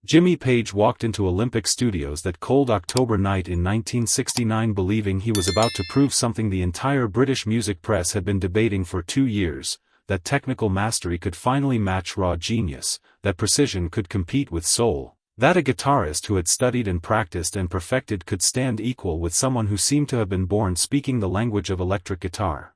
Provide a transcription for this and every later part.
Jimmy Page walked into Olympic Studios that cold October night in 1969 believing he was about to prove something the entire British music press had been debating for 2 years, that technical mastery could finally match raw genius, that precision could compete with soul, that a guitarist who had studied and practiced and perfected could stand equal with someone who seemed to have been born speaking the language of electric guitar.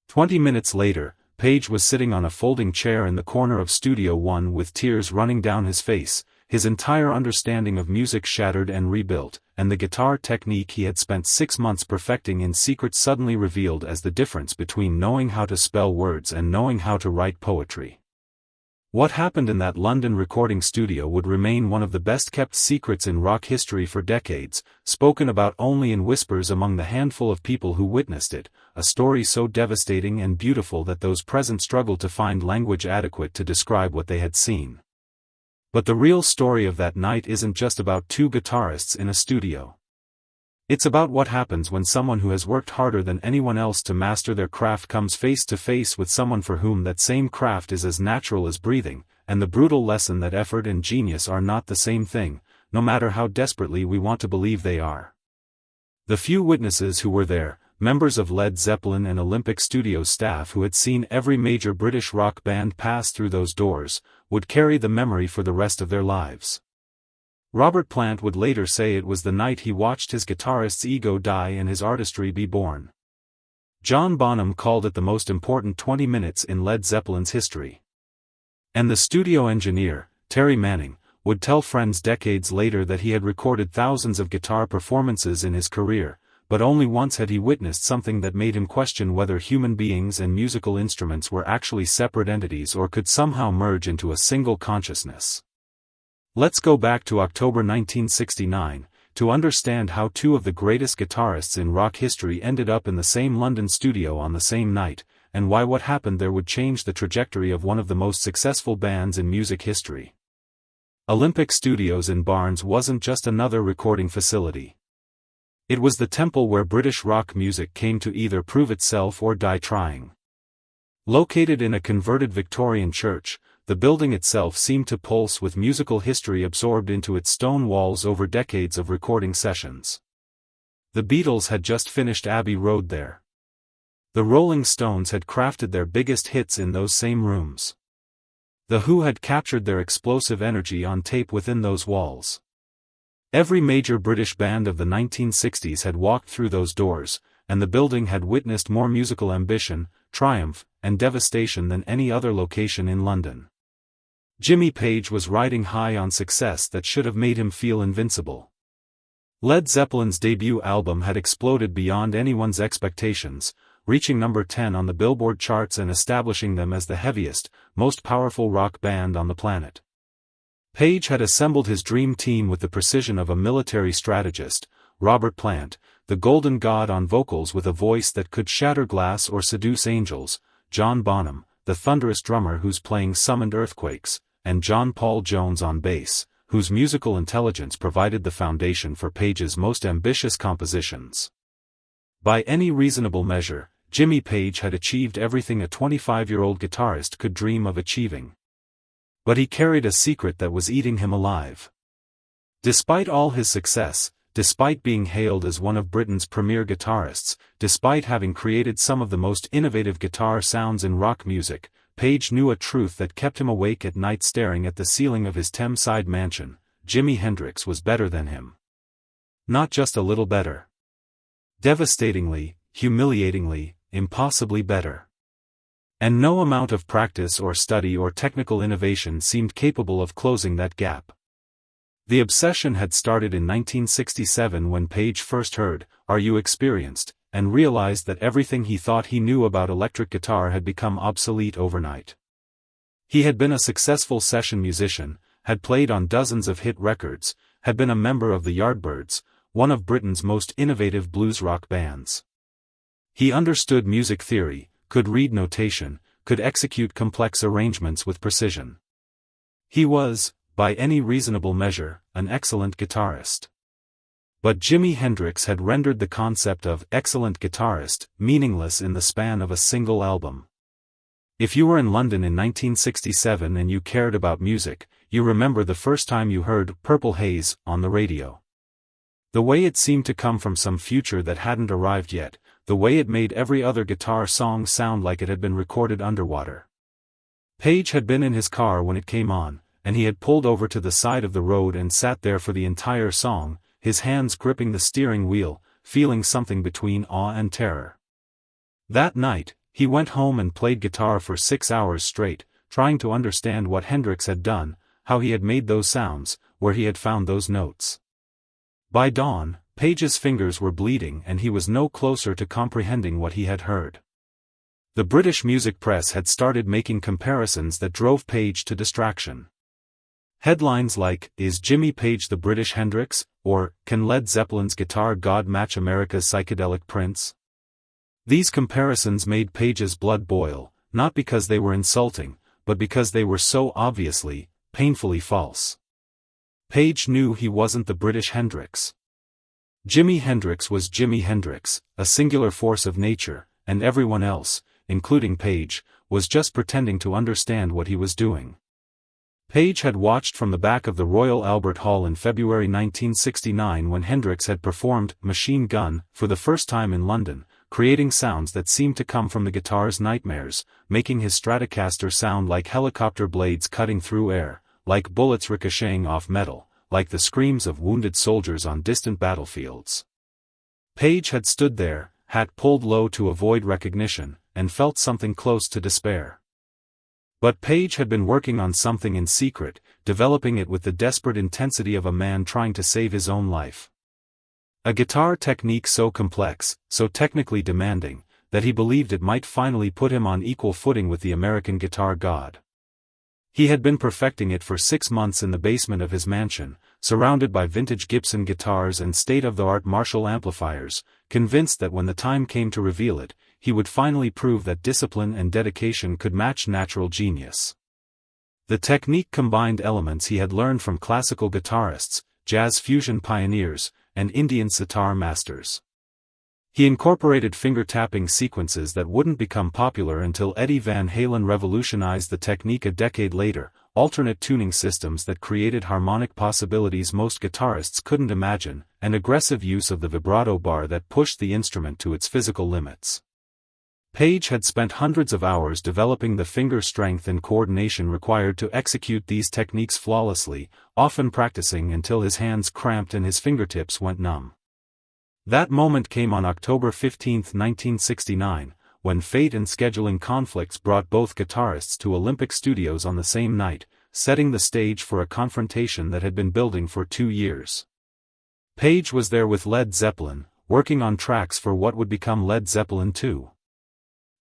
20 minutes later, Page was sitting on a folding chair in the corner of Studio One with tears running down his face, his entire understanding of music shattered and rebuilt, and the guitar technique he had spent 6 months perfecting in secret suddenly revealed as the difference between knowing how to spell words and knowing how to write poetry. What happened in that London recording studio would remain one of the best-kept secrets in rock history for decades, spoken about only in whispers among the handful of people who witnessed it, a story so devastating and beautiful that those present struggled to find language adequate to describe what they had seen. But the real story of that night isn't just about two guitarists in a studio. It's about what happens when someone who has worked harder than anyone else to master their craft comes face to face with someone for whom that same craft is as natural as breathing, and the brutal lesson that effort and genius are not the same thing, no matter how desperately we want to believe they are. The few witnesses who were there, members of Led Zeppelin and Olympic Studios staff who had seen every major British rock band pass through those doors, would carry the memory for the rest of their lives. Robert Plant would later say it was the night he watched his guitarist's ego die and his artistry be born. John Bonham called it the most important 20 minutes in Led Zeppelin's history. And the studio engineer, Terry Manning, would tell friends decades later that he had recorded thousands of guitar performances in his career, but only once had he witnessed something that made him question whether human beings and musical instruments were actually separate entities or could somehow merge into a single consciousness. Let's go back to October 1969, to understand how two of the greatest guitarists in rock history ended up in the same London studio on the same night, and why what happened there would change the trajectory of one of the most successful bands in music history. Olympic Studios in Barnes wasn't just another recording facility. It was the temple where British rock music came to either prove itself or die trying. Located in a converted Victorian church, the building itself seemed to pulse with musical history absorbed into its stone walls over decades of recording sessions. The Beatles had just finished Abbey Road there. The Rolling Stones had crafted their biggest hits in those same rooms. The Who had captured their explosive energy on tape within those walls. Every major British band of the 1960s had walked through those doors, and the building had witnessed more musical ambition, triumph, and devastation than any other location in London. Jimmy Page was riding high on success that should have made him feel invincible. Led Zeppelin's debut album had exploded beyond anyone's expectations, reaching number 10 on the Billboard charts and establishing them as the heaviest, most powerful rock band on the planet. Page had assembled his dream team with the precision of a military strategist, Robert Plant, the golden god on vocals with a voice that could shatter glass or seduce angels, John Bonham, the thunderous drummer whose playing summoned earthquakes, and John Paul Jones on bass, whose musical intelligence provided the foundation for Page's most ambitious compositions. By any reasonable measure, Jimmy Page had achieved everything a 25-year-old guitarist could dream of achieving. But he carried a secret that was eating him alive. Despite all his success, despite being hailed as one of Britain's premier guitarists, despite having created some of the most innovative guitar sounds in rock music, Page knew a truth that kept him awake at night staring at the ceiling of his Thameside mansion: Jimi Hendrix was better than him. Not just a little better. Devastatingly, humiliatingly, impossibly better. And no amount of practice or study or technical innovation seemed capable of closing that gap. The obsession had started in 1967 when Page first heard "Are You Experienced?" and realized that everything he thought he knew about electric guitar had become obsolete overnight. He had been a successful session musician, had played on dozens of hit records, had been a member of the Yardbirds, one of Britain's most innovative blues rock bands. He understood music theory, could read notation, could execute complex arrangements with precision. He was, by any reasonable measure, an excellent guitarist. But Jimi Hendrix had rendered the concept of excellent guitarist meaningless in the span of a single album. If you were in London in 1967 and you cared about music, you remember the first time you heard Purple Haze on the radio. The way it seemed to come from some future that hadn't arrived yet, the way it made every other guitar song sound like it had been recorded underwater. Page had been in his car when it came on, and he had pulled over to the side of the road and sat there for the entire song, his hands gripping the steering wheel, feeling something between awe and terror. That night, he went home and played guitar for 6 hours straight, trying to understand what Hendrix had done, how he had made those sounds, where he had found those notes. By dawn, Page's fingers were bleeding and he was no closer to comprehending what he had heard. The British music press had started making comparisons that drove Page to distraction. Headlines like, "Is Jimmy Page the British Hendrix?" or "Can Led Zeppelin's guitar god match America's psychedelic Prince?" These comparisons made Page's blood boil, not because they were insulting, but because they were so obviously, painfully false. Page knew he wasn't the British Hendrix. Jimi Hendrix was Jimi Hendrix, a singular force of nature, and everyone else, including Page, was just pretending to understand what he was doing. Page had watched from the back of the Royal Albert Hall in February 1969 when Hendrix had performed Machine Gun for the first time in London, creating sounds that seemed to come from the guitar's nightmares, making his Stratocaster sound like helicopter blades cutting through air, like bullets ricocheting off metal, like the screams of wounded soldiers on distant battlefields. Page had stood there, hat pulled low to avoid recognition, and felt something close to despair. But Page had been working on something in secret, developing it with the desperate intensity of a man trying to save his own life. A guitar technique so complex, so technically demanding, that he believed it might finally put him on equal footing with the American guitar god. He had been perfecting it for 6 months in the basement of his mansion, surrounded by vintage Gibson guitars and state-of-the-art Marshall amplifiers, convinced that when the time came to reveal it, he would finally prove that discipline and dedication could match natural genius. The technique combined elements he had learned from classical guitarists, jazz fusion pioneers, and Indian sitar masters. He incorporated finger-tapping sequences that wouldn't become popular until Eddie Van Halen revolutionized the technique a decade later, alternate tuning systems that created harmonic possibilities most guitarists couldn't imagine, and aggressive use of the vibrato bar that pushed the instrument to its physical limits. Page had spent hundreds of hours developing the finger strength and coordination required to execute these techniques flawlessly, often practicing until his hands cramped and his fingertips went numb. That moment came on October 15, 1969, when fate and scheduling conflicts brought both guitarists to Olympic Studios on the same night, setting the stage for a confrontation that had been building for 2 years. Page was there with Led Zeppelin, working on tracks for what would become Led Zeppelin II.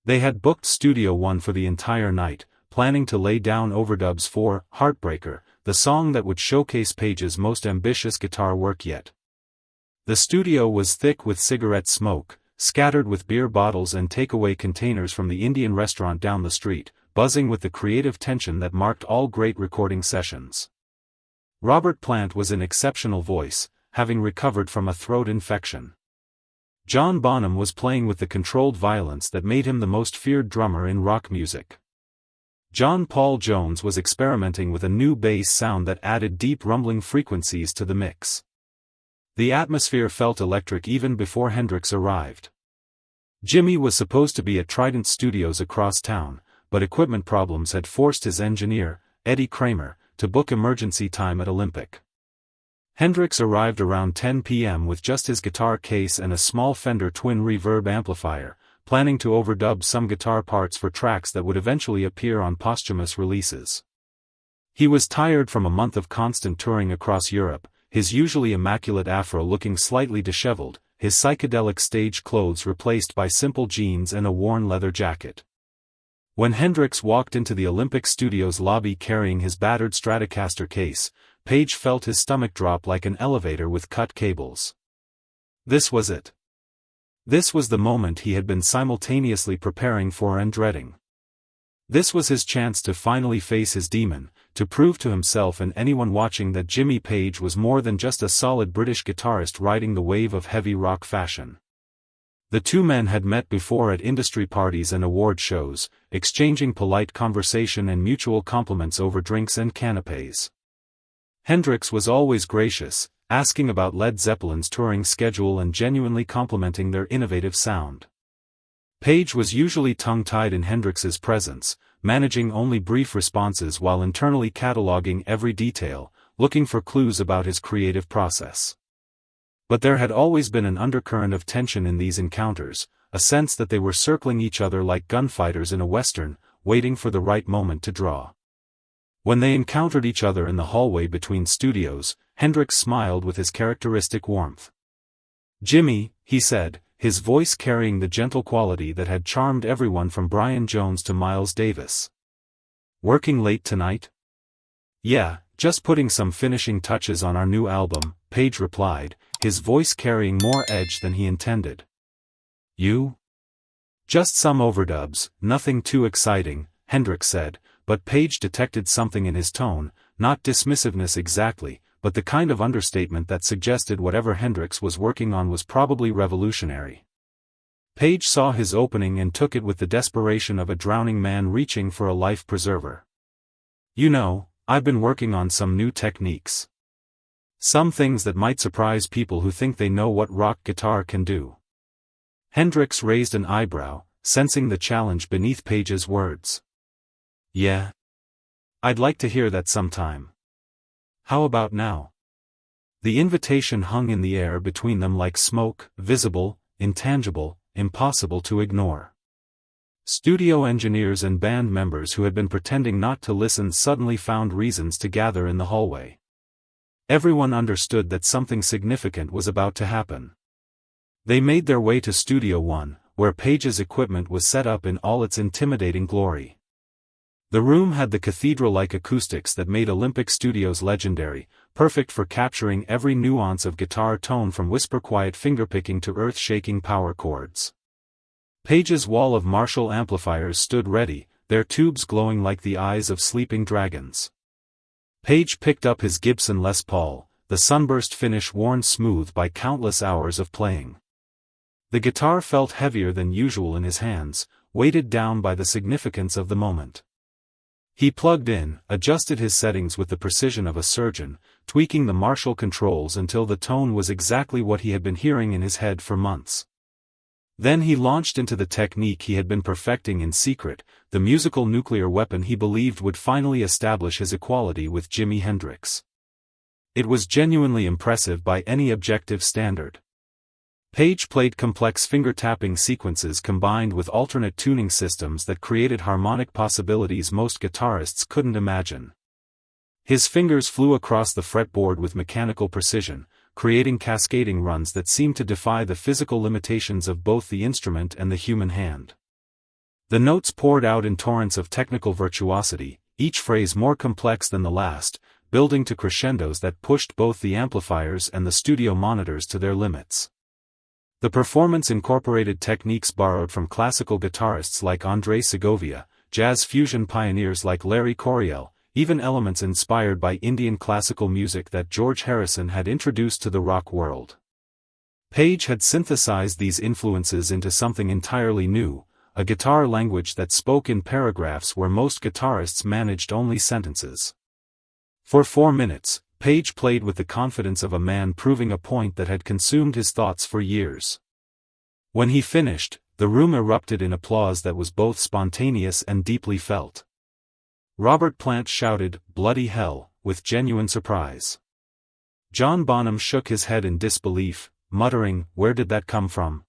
They had booked Studio One for the entire night, planning to lay down overdubs for Heartbreaker, the song that would showcase Page's most ambitious guitar work yet. The studio was thick with cigarette smoke, scattered with beer bottles and takeaway containers from the Indian restaurant down the street, buzzing with the creative tension that marked all great recording sessions. Robert Plant was in exceptional voice, having recovered from a throat infection. John Bonham was playing with the controlled violence that made him the most feared drummer in rock music. John Paul Jones was experimenting with a new bass sound that added deep rumbling frequencies to the mix. The atmosphere felt electric even before Hendrix arrived. Jimmy was supposed to be at Trident Studios across town, but equipment problems had forced his engineer, Eddie Kramer, to book emergency time at Olympic. Hendrix arrived around 10 p.m. with just his guitar case and a small Fender twin reverb amplifier, planning to overdub some guitar parts for tracks that would eventually appear on posthumous releases. He was tired from a month of constant touring across Europe, his usually immaculate afro looking slightly disheveled, his psychedelic stage clothes replaced by simple jeans and a worn leather jacket. When Hendrix walked into the Olympic Studios lobby carrying his battered Stratocaster case, Page felt his stomach drop like an elevator with cut cables. This was it. This was the moment he had been simultaneously preparing for and dreading. This was his chance to finally face his demon, to prove to himself and anyone watching that Jimmy Page was more than just a solid British guitarist riding the wave of heavy rock fashion. The two men had met before at industry parties and award shows, exchanging polite conversation and mutual compliments over drinks and canapés. Hendrix was always gracious, asking about Led Zeppelin's touring schedule and genuinely complimenting their innovative sound. Page was usually tongue-tied in Hendrix's presence, managing only brief responses while internally cataloging every detail, looking for clues about his creative process. But there had always been an undercurrent of tension in these encounters, a sense that they were circling each other like gunfighters in a western, waiting for the right moment to draw. When they encountered each other in the hallway between studios, Hendrix smiled with his characteristic warmth. "Jimmy," he said, his voice carrying the gentle quality that had charmed everyone from Brian Jones to Miles Davis. "Working late tonight?" "Yeah, just putting some finishing touches on our new album," Page replied, his voice carrying more edge than he intended. "You?" "Just some overdubs, nothing too exciting," Hendrix said, but Page detected something in his tone, not dismissiveness exactly, but the kind of understatement that suggested whatever Hendrix was working on was probably revolutionary. Page saw his opening and took it with the desperation of a drowning man reaching for a life preserver. "You know, I've been working on some new techniques. Some things that might surprise people who think they know what rock guitar can do." Hendrix raised an eyebrow, sensing the challenge beneath Page's words. "Yeah? I'd like to hear that sometime. How about now?" The invitation hung in the air between them like smoke, visible, intangible, impossible to ignore. Studio engineers and band members who had been pretending not to listen suddenly found reasons to gather in the hallway. Everyone understood that something significant was about to happen. They made their way to Studio One, where Page's equipment was set up in all its intimidating glory. The room had the cathedral-like acoustics that made Olympic Studios legendary, perfect for capturing every nuance of guitar tone from whisper-quiet fingerpicking to earth-shaking power chords. Page's wall of Marshall amplifiers stood ready, their tubes glowing like the eyes of sleeping dragons. Page picked up his Gibson Les Paul, the sunburst finish worn smooth by countless hours of playing. The guitar felt heavier than usual in his hands, weighted down by the significance of the moment. He plugged in, adjusted his settings with the precision of a surgeon, tweaking the Marshall controls until the tone was exactly what he had been hearing in his head for months. Then he launched into the technique he had been perfecting in secret, the musical nuclear weapon he believed would finally establish his equality with Jimi Hendrix. It was genuinely impressive by any objective standard. Page played complex finger-tapping sequences combined with alternate tuning systems that created harmonic possibilities most guitarists couldn't imagine. His fingers flew across the fretboard with mechanical precision, creating cascading runs that seemed to defy the physical limitations of both the instrument and the human hand. The notes poured out in torrents of technical virtuosity, each phrase more complex than the last, building to crescendos that pushed both the amplifiers and the studio monitors to their limits. The performance incorporated techniques borrowed from classical guitarists like André Segovia, jazz fusion pioneers like Larry Coryell, even elements inspired by Indian classical music that George Harrison had introduced to the rock world. Page had synthesized these influences into something entirely new, a guitar language that spoke in paragraphs where most guitarists managed only sentences. For 4 minutes, Page played with the confidence of a man proving a point that had consumed his thoughts for years. When he finished, the room erupted in applause that was both spontaneous and deeply felt. Robert Plant shouted, "Bloody hell," with genuine surprise. John Bonham shook his head in disbelief, muttering, "Where did that come from?"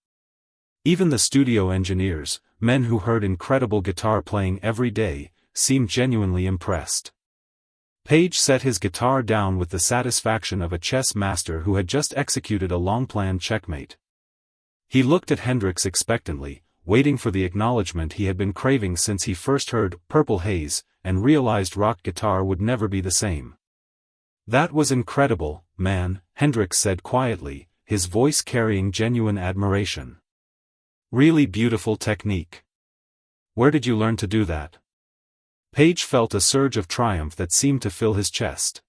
Even the studio engineers, men who heard incredible guitar playing every day, seemed genuinely impressed. Page set his guitar down with the satisfaction of a chess master who had just executed a long-planned checkmate. He looked at Hendrix expectantly, waiting for the acknowledgement he had been craving since he first heard Purple Haze, and realized rock guitar would never be the same. "That was incredible, man," Hendrix said quietly, his voice carrying genuine admiration. "Really beautiful technique. Where did you learn to do that?" Page felt a surge of triumph that seemed to fill his chest.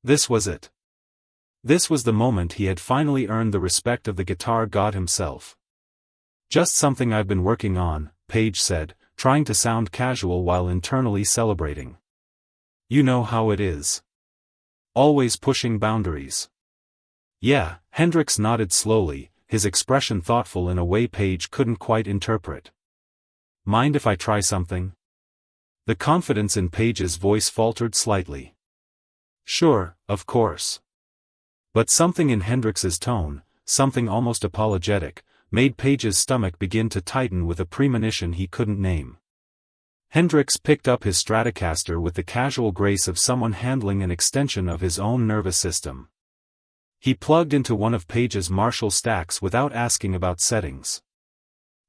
This was it. This was the moment he had finally earned the respect of the guitar god himself. "Just something I've been working on," Page said, trying to sound casual while internally celebrating. "You know how it is. Always pushing boundaries. Yeah, Hendrix nodded slowly, his expression thoughtful in a way Page couldn't quite interpret. Mind if I try something? The confidence in Page's voice faltered slightly. Sure, of course. But something in Hendrix's tone, something almost apologetic, made Page's stomach begin to tighten with a premonition he couldn't name. Hendrix picked up his Stratocaster with the casual grace of someone handling an extension of his own nervous system. He plugged into one of Page's Marshall stacks without asking about settings.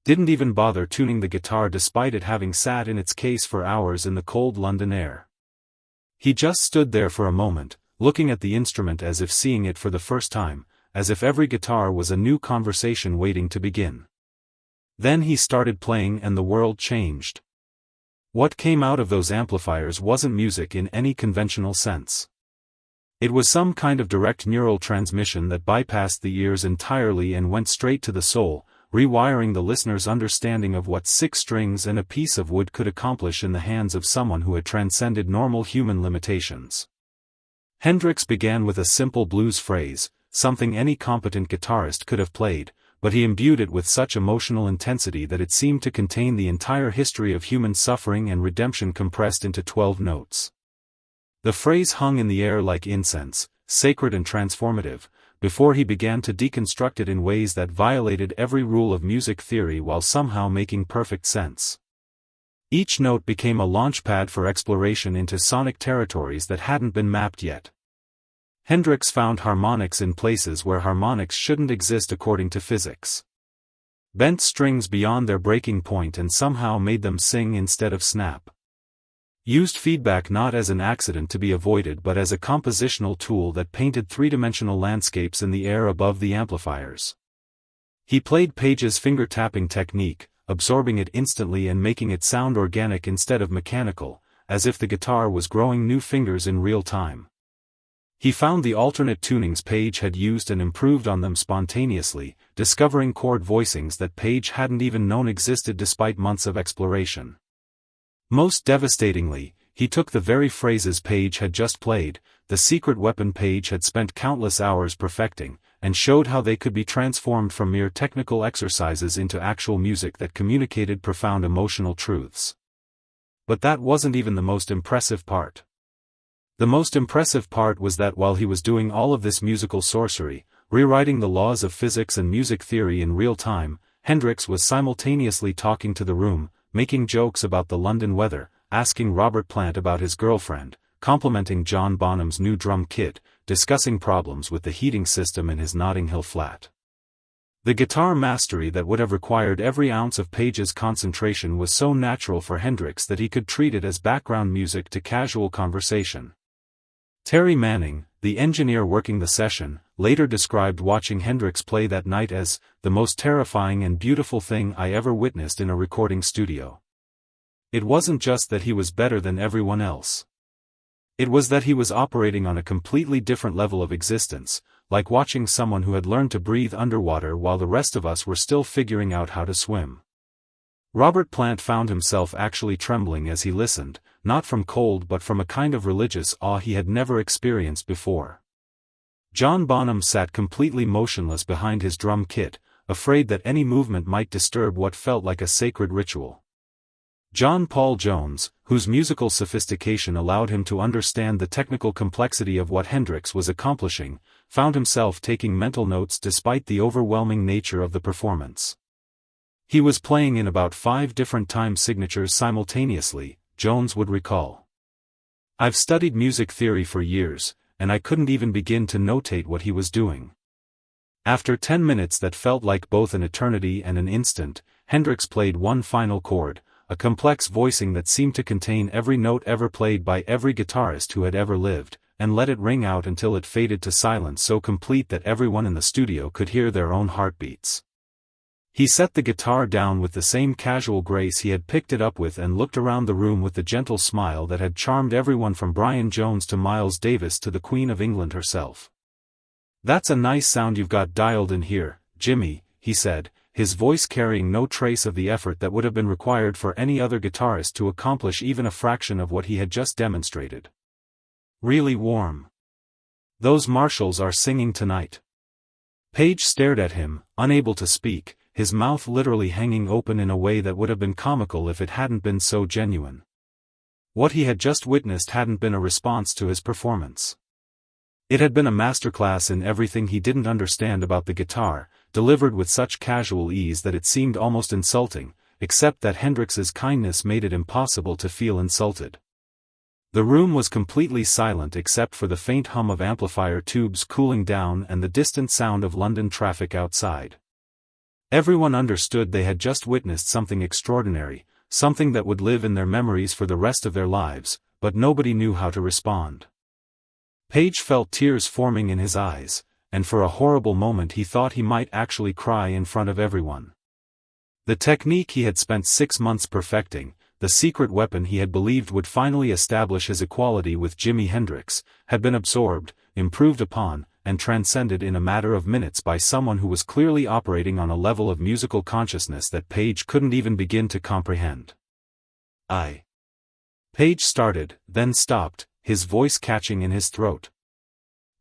Didn't even bother tuning the guitar despite it having sat in its case for hours in the cold London air. He just stood there for a moment, looking at the instrument as if seeing it for the first time, as if every guitar was a new conversation waiting to begin. Then he started playing and the world changed. What came out of those amplifiers wasn't music in any conventional sense. It was some kind of direct neural transmission that bypassed the ears entirely and went straight to the soul, rewiring the listener's understanding of what 6 strings and a piece of wood could accomplish in the hands of someone who had transcended normal human limitations. Hendrix began with a simple blues phrase, something any competent guitarist could have played, but he imbued it with such emotional intensity that it seemed to contain the entire history of human suffering and redemption compressed into 12 notes. The phrase hung in the air like incense, sacred and transformative, before he began to deconstruct it in ways that violated every rule of music theory while somehow making perfect sense. Each note became a launchpad for exploration into sonic territories that hadn't been mapped yet. Hendrix found harmonics in places where harmonics shouldn't exist according to physics. Bent strings beyond their breaking point and somehow made them sing instead of snap. Used feedback not as an accident to be avoided but as a compositional tool that painted three-dimensional landscapes in the air above the amplifiers. He played Page's finger-tapping technique, absorbing it instantly and making it sound organic instead of mechanical, as if the guitar was growing new fingers in real time. He found the alternate tunings Page had used and improved on them spontaneously, discovering chord voicings that Page hadn't even known existed despite months of exploration. Most devastatingly, he took the very phrases Page had just played, the secret weapon Page had spent countless hours perfecting, and showed how they could be transformed from mere technical exercises into actual music that communicated profound emotional truths. But that wasn't even the most impressive part. The most impressive part was that while he was doing all of this musical sorcery, rewriting the laws of physics and music theory in real time, Hendrix was simultaneously talking to the room, making jokes about the London weather, asking Robert Plant about his girlfriend, complimenting John Bonham's new drum kit, discussing problems with the heating system in his Notting Hill flat. The guitar mastery that would have required every ounce of Page's concentration was so natural for Hendrix that he could treat it as background music to casual conversation. Terry Manning, the engineer working the session, later described watching Hendrix play that night as the most terrifying and beautiful thing I ever witnessed in a recording studio. It wasn't just that he was better than everyone else. It was that he was operating on a completely different level of existence, like watching someone who had learned to breathe underwater while the rest of us were still figuring out how to swim. Robert Plant found himself actually trembling as he listened, not from cold but from a kind of religious awe he had never experienced before. John Bonham sat completely motionless behind his drum kit, afraid that any movement might disturb what felt like a sacred ritual. John Paul Jones, whose musical sophistication allowed him to understand the technical complexity of what Hendrix was accomplishing, found himself taking mental notes despite the overwhelming nature of the performance. He was playing in about 5 different time signatures simultaneously, Jones would recall. I've studied music theory for years, and I couldn't even begin to notate what he was doing. After 10 minutes that felt like both an eternity and an instant, Hendrix played one final chord, a complex voicing that seemed to contain every note ever played by every guitarist who had ever lived, and let it ring out until it faded to silence so complete that everyone in the studio could hear their own heartbeats. He set the guitar down with the same casual grace he had picked it up with and looked around the room with the gentle smile that had charmed everyone from Brian Jones to Miles Davis to the Queen of England herself. "That's a nice sound you've got dialed in here, Jimmy," he said, his voice carrying no trace of the effort that would have been required for any other guitarist to accomplish even a fraction of what he had just demonstrated. "Really warm." Those marshals are singing tonight." Page stared at him, unable to speak, his mouth literally hanging open in a way that would have been comical if it hadn't been so genuine. What he had just witnessed hadn't been a response to his performance. It had been a masterclass in everything he didn't understand about the guitar, delivered with such casual ease that it seemed almost insulting, except that Hendrix's kindness made it impossible to feel insulted. The room was completely silent except for the faint hum of amplifier tubes cooling down and the distant sound of London traffic outside. Everyone understood they had just witnessed something extraordinary, something that would live in their memories for the rest of their lives, but nobody knew how to respond. Page felt tears forming in his eyes, and for a horrible moment he thought he might actually cry in front of everyone. The technique he had spent 6 months perfecting, the secret weapon he had believed would finally establish his equality with Jimi Hendrix, had been absorbed, improved upon, and transcended in a matter of minutes by someone who was clearly operating on a level of musical consciousness that Page couldn't even begin to comprehend. Page started, then stopped, his voice catching in his throat.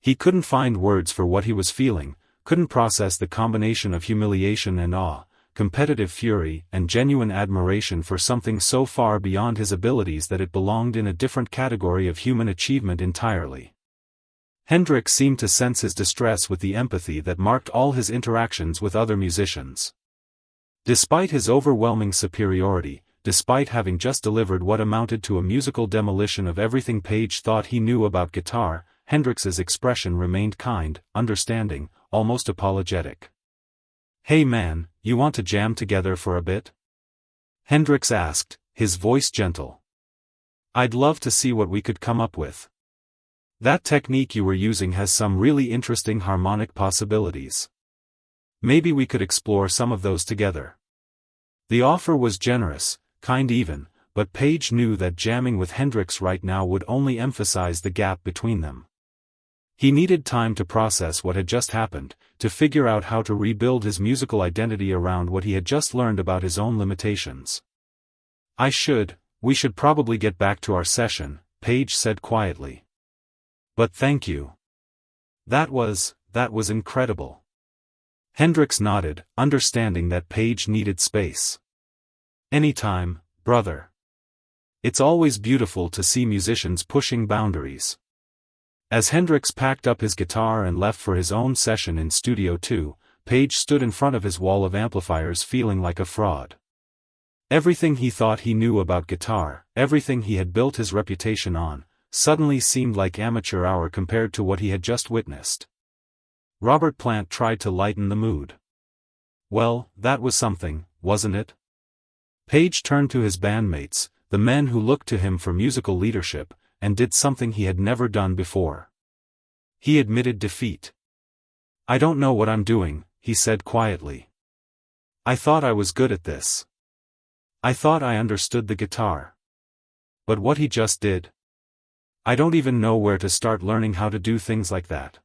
He couldn't find words for what he was feeling, couldn't process the combination of humiliation and awe, competitive fury and genuine admiration for something so far beyond his abilities that it belonged in a different category of human achievement entirely. Hendrix seemed to sense his distress with the empathy that marked all his interactions with other musicians. Despite his overwhelming superiority, despite having just delivered what amounted to a musical demolition of everything Page thought he knew about guitar, Hendrix's expression remained kind, understanding, almost apologetic. "Hey man, you want to jam together for a bit?" Hendrix asked, his voice gentle. "I'd love to see what we could come up with. That technique you were using has some really interesting harmonic possibilities. Maybe we could explore some of those together." The offer was generous, kind even, but Page knew that jamming with Hendrix right now would only emphasize the gap between them. He needed time to process what had just happened, to figure out how to rebuild his musical identity around what he had just learned about his own limitations. We should probably get back to our session," Page said quietly. "But thank you. That was incredible." Hendrix nodded, understanding that Page needed space. "Anytime, brother. It's always beautiful to see musicians pushing boundaries." As Hendrix packed up his guitar and left for his own session in Studio 2, Page stood in front of his wall of amplifiers feeling like a fraud. Everything he thought he knew about guitar, everything he had built his reputation on, suddenly seemed like amateur hour compared to what he had just witnessed. Robert Plant tried to lighten the mood. "Well, that was something, wasn't it?" Page turned to his bandmates, the men who looked to him for musical leadership, and did something he had never done before. He admitted defeat. "I don't know what I'm doing," he said quietly. "I thought I was good at this. I thought I understood the guitar. But what he just did? I don't even know where to start learning how to do things like that."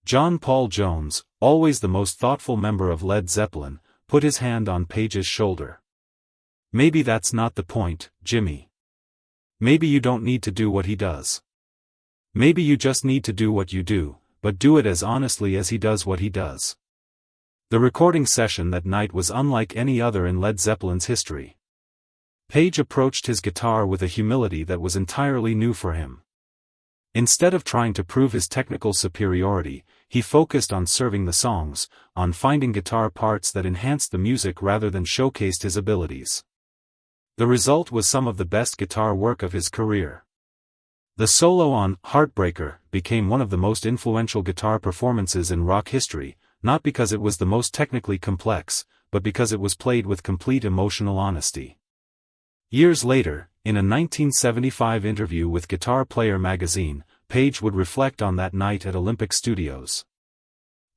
John Paul Jones, always the most thoughtful member of Led Zeppelin, put his hand on Page's shoulder. "Maybe that's not the point, Jimmy. Maybe you don't need to do what he does. Maybe you just need to do what you do, but do it as honestly as he does what he does." The recording session that night was unlike any other in Led Zeppelin's history. Page approached his guitar with a humility that was entirely new for him. Instead of trying to prove his technical superiority, he focused on serving the songs, on finding guitar parts that enhanced the music rather than showcased his abilities. The result was some of the best guitar work of his career. The solo on "Heartbreaker" became one of the most influential guitar performances in rock history, not because it was the most technically complex, but because it was played with complete emotional honesty. Years later, in a 1975 interview with Guitar Player magazine, Page would reflect on that night at Olympic Studios.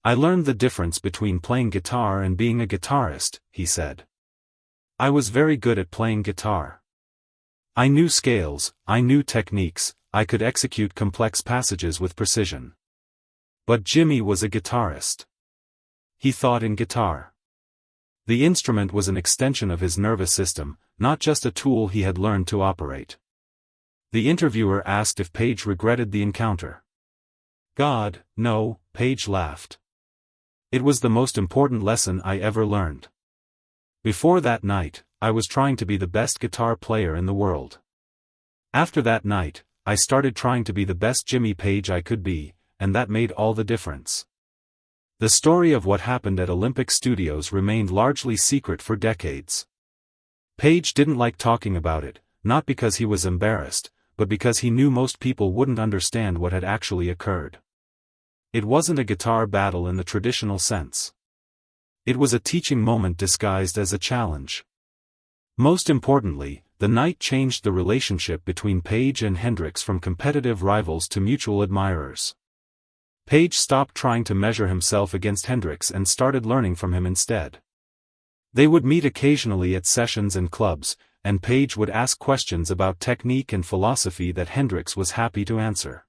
"I learned the difference between playing guitar and being a guitarist," he said. "I was very good at playing guitar. I knew scales, I knew techniques, I could execute complex passages with precision. But Jimmy was a guitarist. He thought in guitar. The instrument was an extension of his nervous system, not just a tool he had learned to operate." The interviewer asked if Page regretted the encounter. God, no, Page laughed. It was the most important lesson I ever learned. Before that night, I was trying to be the best guitar player in the world. After that night, I started trying to be the best Jimmy Page I could be, and that made all the difference. The story of what happened at Olympic Studios remained largely secret for decades. Page didn't like talking about it, not because he was embarrassed, but because he knew most people wouldn't understand what had actually occurred. It wasn't a guitar battle in the traditional sense. It was a teaching moment disguised as a challenge. Most importantly, the night changed the relationship between Page and Hendrix from competitive rivals to mutual admirers. Page stopped trying to measure himself against Hendrix and started learning from him instead. They would meet occasionally at sessions and clubs, and Page would ask questions about technique and philosophy that Hendrix was happy to answer.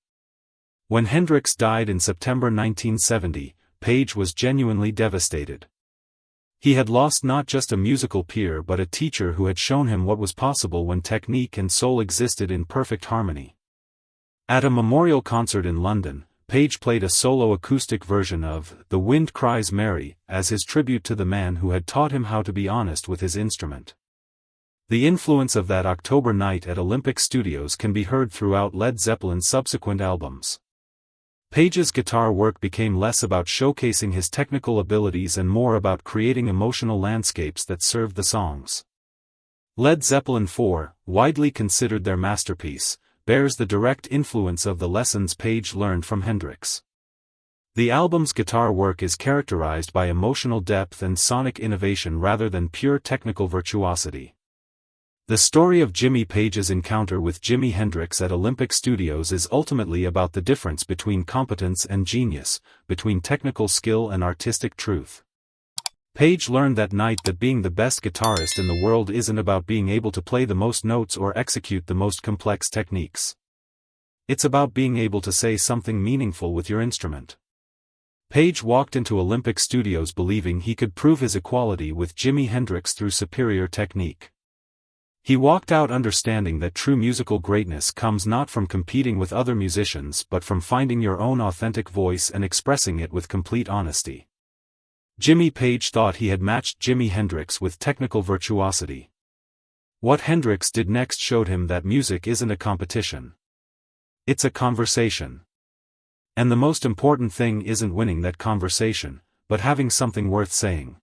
When Hendrix died in September 1970, Page was genuinely devastated. He had lost not just a musical peer but a teacher who had shown him what was possible when technique and soul existed in perfect harmony. At a memorial concert in London, Page played a solo acoustic version of "The Wind Cries Mary" as his tribute to the man who had taught him how to be honest with his instrument. The influence of that October night at Olympic Studios can be heard throughout Led Zeppelin's subsequent albums. Page's guitar work became less about showcasing his technical abilities and more about creating emotional landscapes that served the songs. Led Zeppelin IV, widely considered their masterpiece, bears the direct influence of the lessons Page learned from Hendrix. The album's guitar work is characterized by emotional depth and sonic innovation rather than pure technical virtuosity. The story of Jimmy Page's encounter with Jimi Hendrix at Olympic Studios is ultimately about the difference between competence and genius, between technical skill and artistic truth. Page learned that night that being the best guitarist in the world isn't about being able to play the most notes or execute the most complex techniques. It's about being able to say something meaningful with your instrument. Page walked into Olympic Studios believing he could prove his equality with Jimi Hendrix through superior technique. He walked out understanding that true musical greatness comes not from competing with other musicians but from finding your own authentic voice and expressing it with complete honesty. Jimmy Page thought he had matched Jimi Hendrix with technical virtuosity. What Hendrix did next showed him that music isn't a competition. It's a conversation. And the most important thing isn't winning that conversation, but having something worth saying.